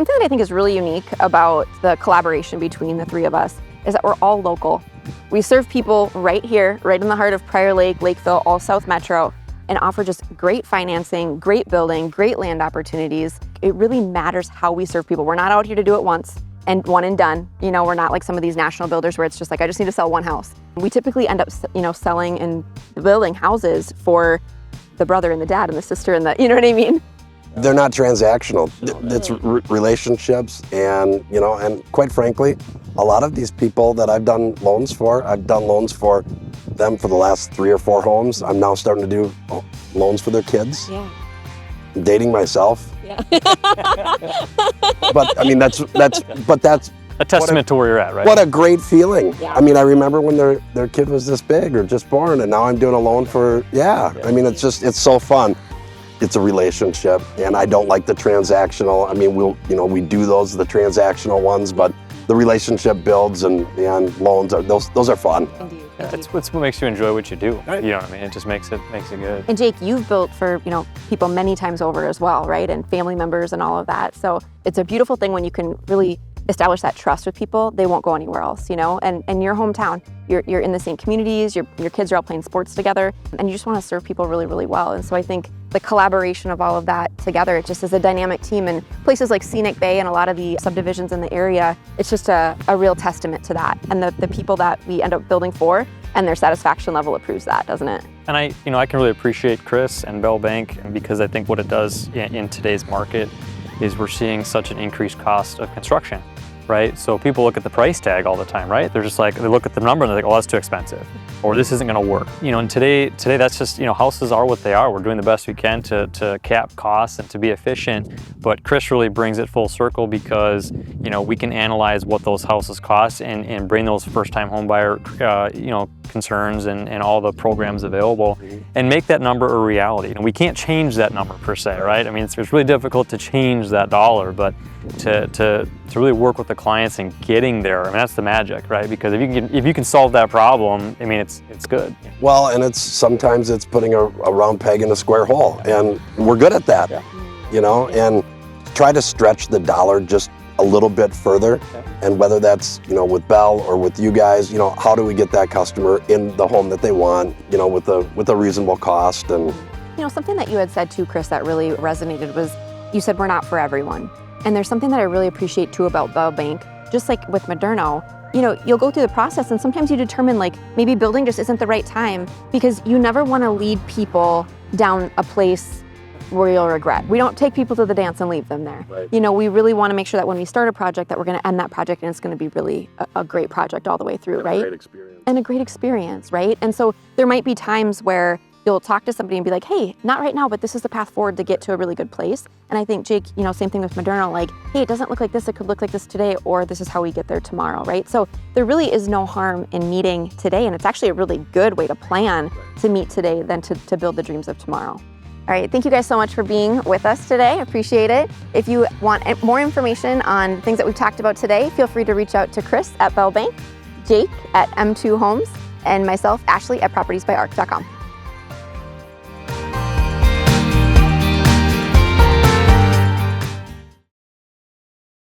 Something that I think is really unique about the collaboration between the three of us is that we're all local. We serve people right here, right in the heart of Prior Lake, Lakeville, all South Metro, and offer just great financing, great building, great land opportunities. It really matters how we serve people. We're not out here to do it once and one and done. You know, we're not like some of these national builders where it's just like, I just need to sell one house. We typically end up, selling and building houses for the brother and the dad and the sister and the, you know what I mean? They're not transactional. It's relationships, and and quite frankly, a lot of these people that I've done loans for them for the last 3 or 4 homes. I'm now starting to do loans for their kids. Yeah. I'm dating myself. Yeah. But I mean, that's a testament to where you're at, right? What a great feeling. Yeah. I mean, I remember when their kid was this big or just born, and now I'm doing a loan for, I mean, it's so fun. It's a relationship, and I don't like the transactional. I mean, we do the transactional ones, but the relationship builds and loans those are fun. Indeed. It's what makes you enjoy what you do. You know what I mean? It just makes it good. And Jake, you've built for, people many times over as well, right? And family members and all of that. So it's a beautiful thing when you can really establish that trust with people. They won't go anywhere else, and your hometown, you're in the same communities, your kids are all playing sports together, and you just want to serve people really, really well. And so I think the collaboration of all of that together, it just is a dynamic team. And places like Scenic Bay and a lot of the subdivisions in the area, it's just a real testament to that. And the people that we end up building for and their satisfaction level proves that, doesn't it? And I can really appreciate Chris and Bell Bank, because I think what it does in today's market is we're seeing such an increased cost of construction, right? So people look at the price tag all the time, right? They're just like, they look at the number and they're like, oh, that's too expensive, or this isn't gonna work. And today that's just, houses are what they are. We're doing the best we can to cap costs and to be efficient, but Chris really brings it full circle because, we can analyze what those houses cost and bring those first-time home buyer, concerns and all the programs available and make that number a reality. And we can't change that number per se, right? I mean, it's really difficult to change that dollar, but to really work with the clients and getting there, I mean, that's the magic, right? Because if you can solve that problem, I mean, it's good. Well, and sometimes it's putting a round peg in a square hole, and we're good at that, and try to stretch the dollar just a little bit further. And whether that's, with Bell or with you guys, how do we get that customer in the home that they want, with a reasonable cost? And something that you had said too, Chris, that really resonated was you said we're not for everyone. And there's something that I really appreciate too about Bell Bank, just like with Moderno, you'll go through the process and sometimes you determine like maybe building just isn't the right time, because you never want to lead people down a place where you'll regret. We don't take people to the dance and leave them there. Right. We really want to make sure that when we start a project that we're going to end that project and it's going to be really a great project all the way through, right? And a great experience, right? And so there might be times where you'll talk to somebody and be like, hey, not right now, but this is the path forward to get to a really good place. And I think, Jake, same thing with Moderno, like, hey, it doesn't look like this, it could look like this today, or this is how we get there tomorrow, right? So there really is no harm in meeting today, and it's actually a really good way to plan to meet today than to build the dreams of tomorrow. All right, thank you guys so much for being with us today. Appreciate it. If you want more information on things that we've talked about today, feel free to reach out to Chris at Bell Bank, Jake at M2 Homes, and myself, Ashley, at propertiesbyarc.com.